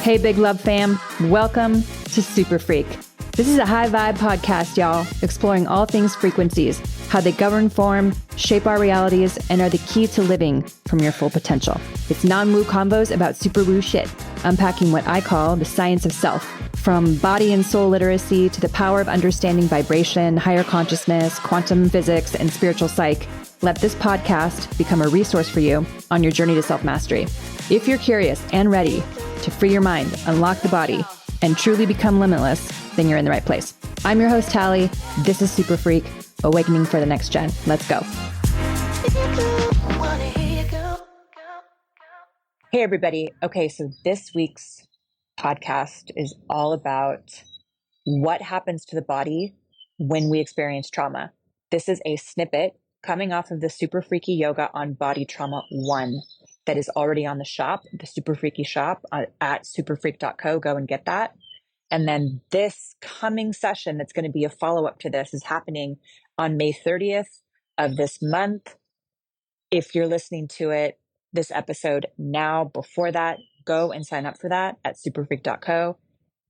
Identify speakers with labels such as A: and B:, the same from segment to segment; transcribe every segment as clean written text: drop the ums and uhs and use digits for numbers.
A: Hey, Big Love fam. Welcome to Superfreq. This is a high vibe podcast, y'all, exploring all things frequencies, how they govern form, shape our realities, and are the key to living from your full potential. It's non-woo convos about super woo shit, unpacking what I call the science of self, from body and soul literacy to the power of understanding vibration, higher consciousness, quantum physics, and spiritual psych. Let this podcast become a resource for you on your journey to self-mastery. If you're curious and ready to free your mind, unlock the body, and truly become limitless, then you're in the right place. I'm your host, Talie. This is Superfreq, awakening for the next gen. Let's go. Hey, everybody. Okay, so this week's podcast is all about what happens to the body when we experience trauma. This is a snippet coming off of the Superfreqy Yoga on Body Trauma 1 that is already on the shop, the Superfreqy shop at superfreq.co. Go and get that. And then this coming session that's going to be a follow-up to this is happening on May 30th of this month. If you're listening to it, this episode now, before that, go and sign up for that at superfreq.co.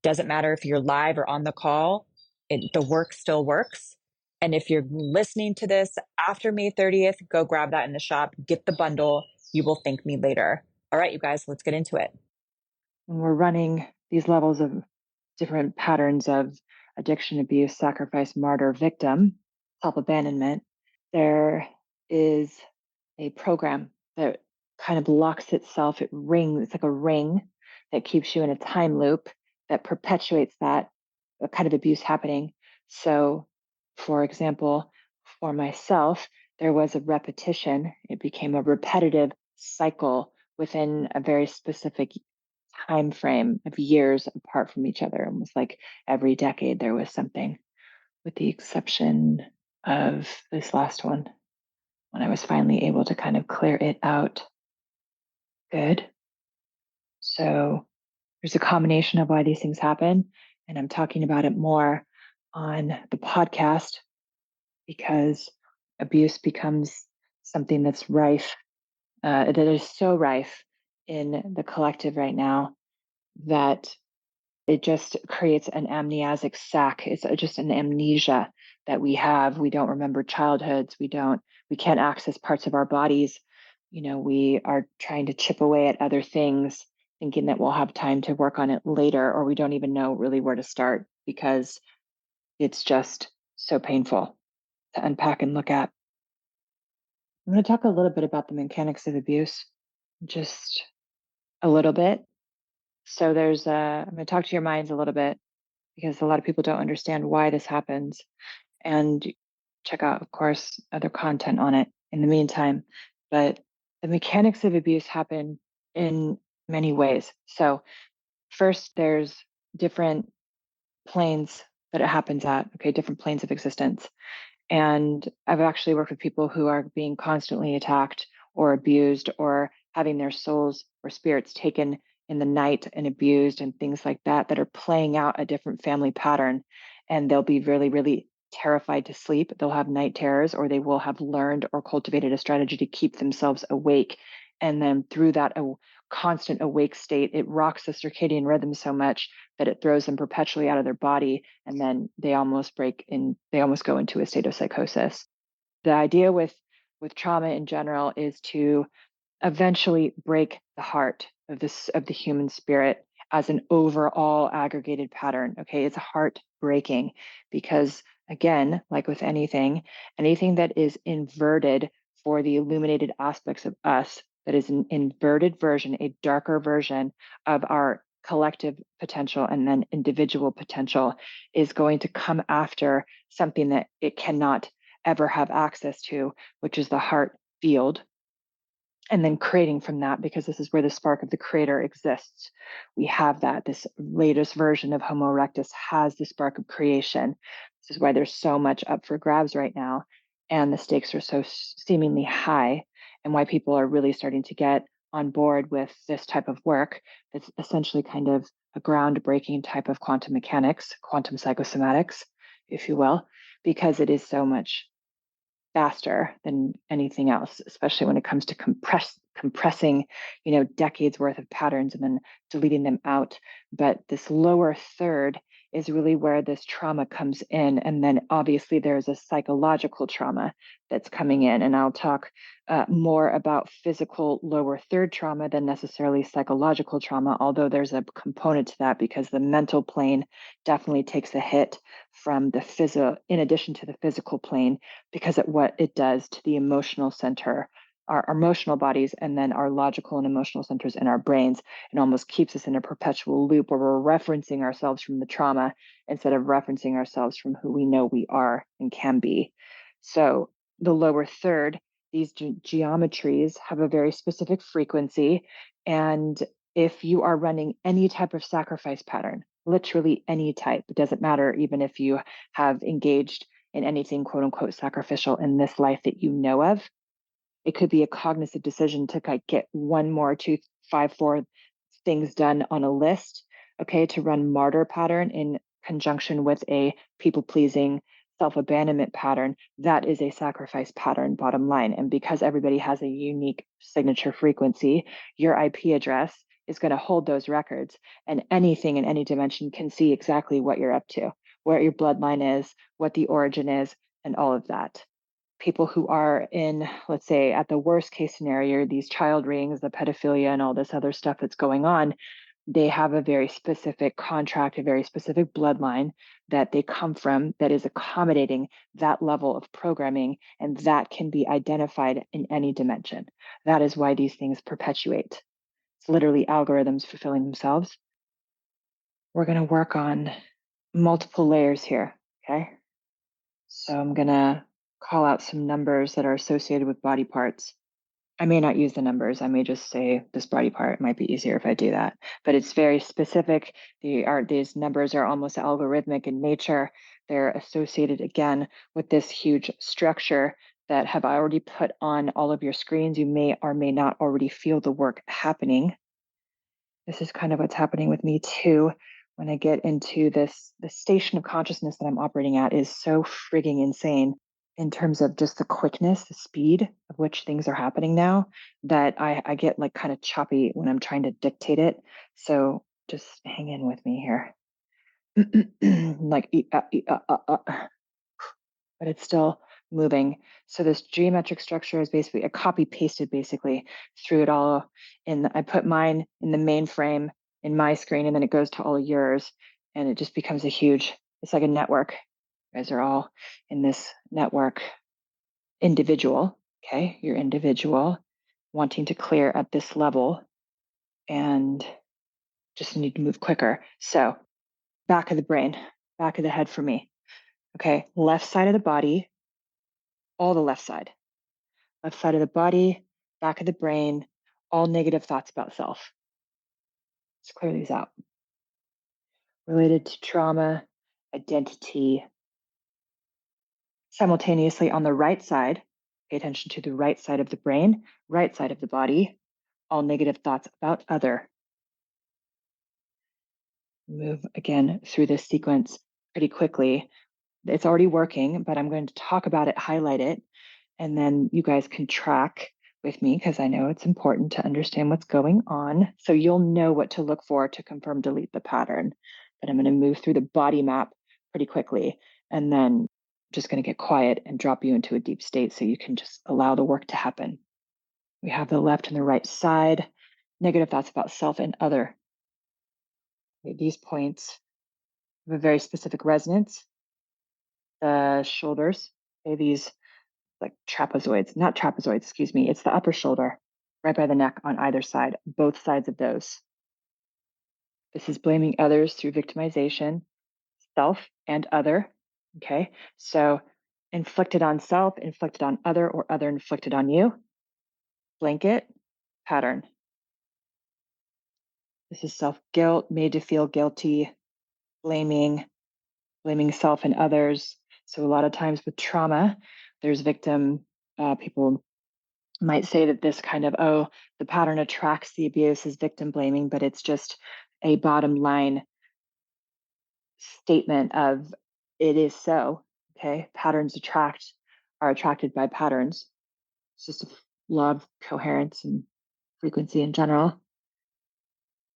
A: Doesn't matter if you're live or on the call, the work still works. And if you're listening to this after May 30th, go grab that in the shop, get the bundle. You will thank me later. All right, you guys, let's get into it.
B: When we're running these levels of different patterns of addiction, abuse, sacrifice, martyr, victim, self-abandonment, there is a program that kind of locks itself. It rings. It's like a ring that keeps you in a time loop that perpetuates that kind of abuse happening. So, for example, for myself, there was a repetition. It became a repetitive cycle within a very specific time frame of years apart from each other. Almost like every decade there was something, with the exception of this last one, when I was finally able to kind of clear it out. Good. So there's a combination of why these things happen, and I'm talking about it more on the podcast because abuse becomes something that's rife, that is so rife in the collective right now that it just creates an amnesiac sac. It's just an amnesia that we have. We don't remember childhoods. We can't access parts of our bodies. We are trying to chip away at other things, thinking that we'll have time to work on it later, or we don't even know really where to start because it's just so painful to unpack and look at. I'm going to talk a little bit about the mechanics of abuse, just a little bit. So I'm going to talk to your minds a little bit because a lot of people don't understand why this happens, and check out, of course, other content on it in the meantime. But the mechanics of abuse happen in many ways. So first, there's different planes that it happens at, different planes of existence. And I've actually worked with people who are being constantly attacked or abused or having their souls or spirits taken in the night and abused and things like that are playing out a different family pattern. And they'll be really, really terrified to sleep. They'll have night terrors, or they will have learned or cultivated a strategy to keep themselves awake. And then through that constant awake state, it rocks the circadian rhythm so much that it throws them perpetually out of their body. And then they almost go into a state of psychosis. The idea with trauma in general is to eventually break the heart of the human spirit as an overall aggregated pattern. It's heartbreaking because, again, like with anything that is inverted for the illuminated aspects of us, that is an inverted version, a darker version of our collective potential and then individual potential, is going to come after something that it cannot ever have access to, which is the heart field. And then creating from that, because this is where the spark of the creator exists. We have that. This latest version of Homo erectus has the spark of creation. This is why there's so much up for grabs right now. And the stakes are so seemingly high, and why people are really starting to get on board with this type of work that's essentially kind of a groundbreaking type of quantum mechanics, quantum psychosomatics, if you will, because it is so much faster than anything else, especially when it comes to compressing, decades worth of patterns and then deleting them out. But this lower third is really where this trauma comes in. And then obviously there's a psychological trauma that's coming in. And I'll talk more about physical lower third trauma than necessarily psychological trauma, although there's a component to that because the mental plane definitely takes a hit from the physical, in addition to the physical plane, because of what it does to the emotional center, our emotional bodies, and then our logical and emotional centers in our brains. It almost keeps us in a perpetual loop where we're referencing ourselves from the trauma instead of referencing ourselves from who we know we are and can be. So the lower third, these geometries have a very specific frequency. And if you are running any type of sacrifice pattern, literally any type, it doesn't matter even if you have engaged in anything quote unquote sacrificial in this life that you know of. It could be a cognitive decision to get one more, two, five, four things done on a list, okay, to run martyr pattern in conjunction with a people pleasing self abandonment pattern. That is a sacrifice pattern, bottom line. And because everybody has a unique signature frequency, your IP address is going to hold those records. And anything in any dimension can see exactly what you're up to, where your bloodline is, what the origin is, and all of that. People who are in, let's say, at the worst case scenario, these child rings, the pedophilia, and all this other stuff that's going on, they have a very specific contract, a very specific bloodline that they come from that is accommodating that level of programming, and that can be identified in any dimension. That is why these things perpetuate. It's literally algorithms fulfilling themselves. We're going to work on multiple layers here, okay? So I'm going to call out some numbers that are associated with body parts. I may not use the numbers. I may just say this body part. It might be easier if I do that. But it's very specific. These numbers are almost algorithmic in nature. They're associated again with this huge structure that have already put on all of your screens. You may or may not already feel the work happening. This is kind of what's happening with me too. When I get into this, the station of consciousness that I'm operating at is so frigging insane in terms of just the quickness, the speed of which things are happening now, that I get like kind of choppy when I'm trying to dictate it. So just hang in with me here. Like, but it's still moving. So this geometric structure is basically a copy pasted basically through it all. And I put mine in the mainframe in my screen, and then it goes to all of yours, and it just becomes it's like a network. You guys are all in this network. Individual, okay? You're individual, wanting to clear at this level and just need to move quicker. So back of the brain, back of the head for me. Okay, left side of the body, all the left side of the body, back of the brain, all negative thoughts about self. Let's clear these out. Related to trauma, identity. Simultaneously on the right side, pay attention to the right side of the brain, right side of the body, all negative thoughts about other. Move again through this sequence pretty quickly. It's already working, but I'm going to talk about it, highlight it, and then you guys can track with me because I know it's important to understand what's going on. So you'll know what to look for to confirm, delete the pattern. But I'm going to move through the body map pretty quickly, and then just going to get quiet and drop you into a deep state so you can just allow the work to happen. We have the left and the right side, negative thoughts about self and other. These points have a very specific resonance. The shoulders, these like trapezoids, not trapezoids, excuse me. It's the upper shoulder, right by the neck on either side, both sides of those. This is blaming others through victimization, self and other. Okay, so inflicted on self, inflicted on other, or other inflicted on you. Blanket pattern. This is self guilt, made to feel guilty, blaming self and others. So a lot of times with trauma, there's victim people might say that this kind of, the pattern attracts the abuse is victim blaming, but it's just a bottom line statement of it is so. Okay. Patterns are attracted by patterns. It's just a law of coherence and frequency in general.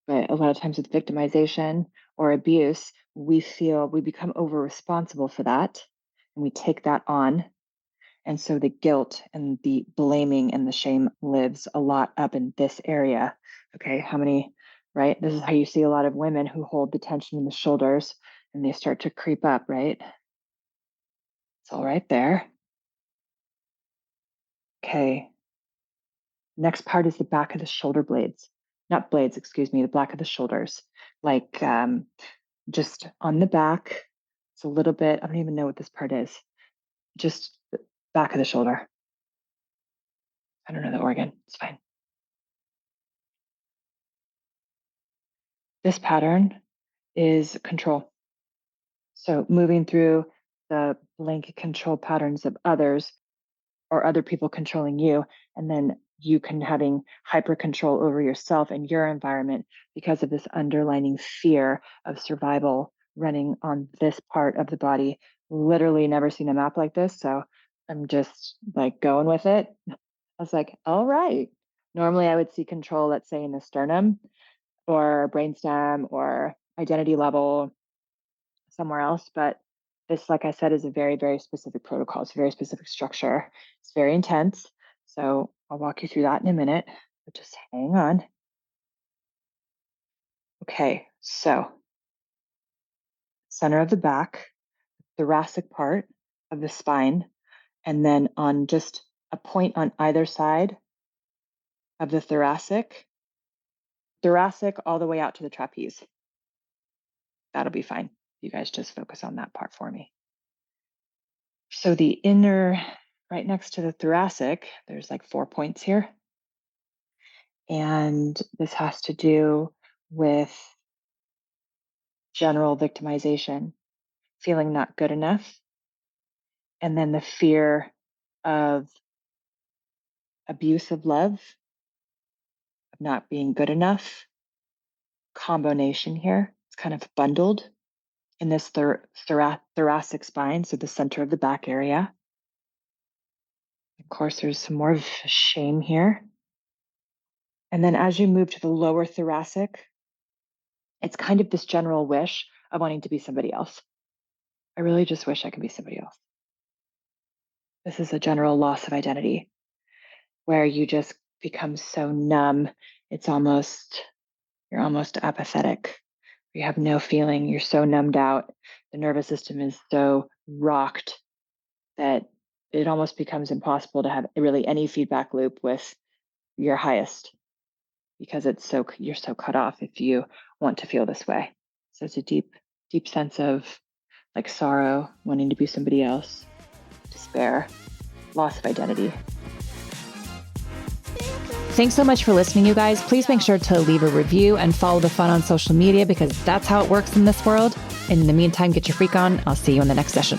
B: But a lot of times with victimization or abuse, we become over responsible for that and we take that on. And so the guilt and the blaming and the shame lives a lot up in this area. Okay, right? This is how you see a lot of women who hold the tension in the shoulders and they start to creep up, right? It's all right there. Okay. Next part is the back of the shoulder blades. Not blades, excuse me, the back of the shoulders. Like just on the back. It's a little bit, I don't even know what this part is. Just the back of the shoulder. I don't know the organ. It's fine. This pattern is control. So moving through the blanket control patterns of others or other people controlling you, and then you having hyper control over yourself and your environment because of this underlining fear of survival running on this part of the body. Literally never seen a map like this. So I'm just like going with it. I was like, all right. Normally I would see control, let's say in the sternum or brainstem or identity level somewhere else. But this, like I said, is a very, very specific protocol. It's a very specific structure. It's very intense. So I'll walk you through that in a minute, but just hang on. Okay, so center of the back, thoracic part of the spine, and then on just a point on either side of the thoracic all the way out to the trapeze. That'll be fine. You guys just focus on that part for me. So the inner, right next to the thoracic, there's like 4 points here. And this has to do with general victimization, feeling not good enough, and then the fear of abuse of love, of not being good enough. Combination here. It's kind of bundled in this thoracic spine, so the center of the back area. Of course, there's some more shame here. And then as you move to the lower thoracic, it's kind of this general wish of wanting to be somebody else. I really just wish I could be somebody else. This is a general loss of identity where you just become so numb. You're almost apathetic. You have no feeling. You're so numbed out. The nervous system is so rocked that it almost becomes impossible to have really any feedback loop with your highest because you're so cut off if you want to feel this way. So it's a deep, deep sense of like sorrow, wanting to be somebody else, despair, loss of identity.
A: Thanks so much for listening, you guys. Please make sure to leave a review and follow the fun on social media because that's how it works in this world. In the meantime, get your freak on. I'll see you in the next session.